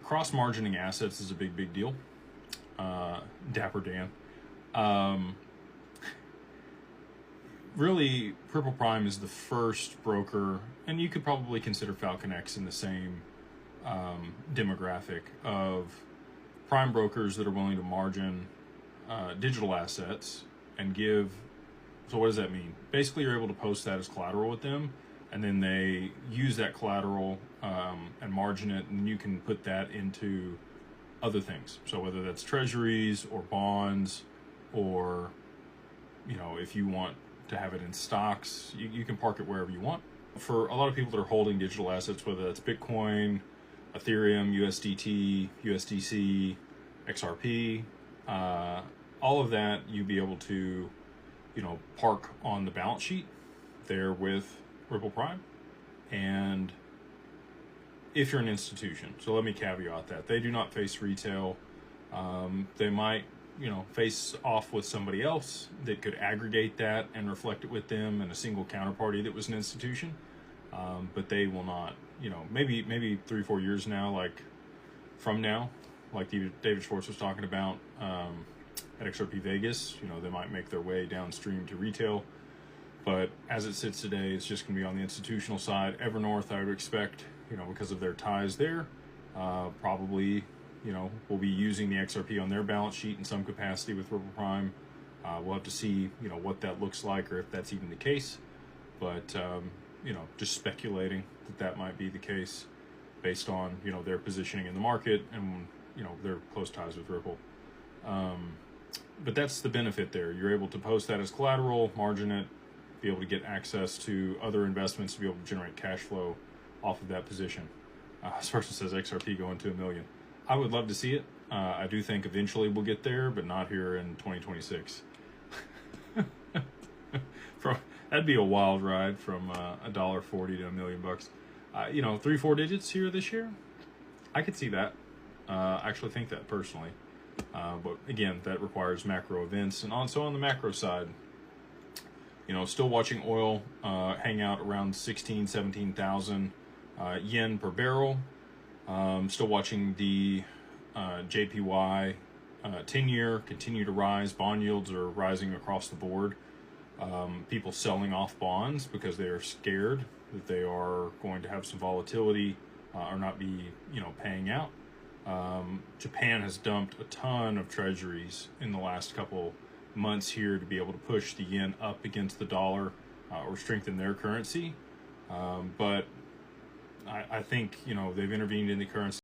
cross-margining assets is a big deal. Dapper Dan. Really, Ripple Prime is the first broker, and you could probably consider FalconX in the same demographic of prime brokers that are willing to margin digital assets and give. So what does that mean? Basically, you're able to post that as collateral with them, and then they use that collateral and margin it, and you can put that into other things. So whether that's treasuries or bonds, or if you want to have it in stocks, you can park it wherever you want. For a lot of people that are holding digital assets, whether that's Bitcoin, Ethereum, USDT, USDC, XRP, all of that, you'd be able to park on the balance sheet there with Ripple Prime. And if you're an institution, so let me caveat that they do not face retail. They might face off with somebody else that could aggregate that and reflect it with them and a single counterparty that was an institution, but they will not. Maybe 3-4 years now, from now, like David Schwartz was talking about at XRP Vegas, they might make their way downstream to retail, but as it sits today, it's just going to be on the institutional side. Evernorth, I would expect, because of their ties there, probably we'll be using the XRP on their balance sheet in some capacity with Ripple Prime. We'll have to see, what that looks like, or if that's even the case. But, just speculating that might be the case based on, their positioning in the market and, their close ties with Ripple. But that's the benefit there. You're able to post that as collateral, margin it, be able to get access to other investments to be able to generate cash flow off of that position. This person says XRP going to $1 million. I would love to see it. I do think eventually we'll get there, but not here in 2026. That'd be a wild ride from $1.40 to $1 million. 3-4 digits here this year. I could see that. I actually think that personally. But again, that requires macro events. And on the macro side, still watching oil hang out around 17,000 yen per barrel. Still watching the JPY 10-year continue to rise. Bond yields are rising across the board. People selling off bonds because they are scared that they are going to have some volatility or not be, paying out. Japan has dumped a ton of treasuries in the last couple months here to be able to push the yen up against the dollar or strengthen their currency. But I think, they've intervened in the currency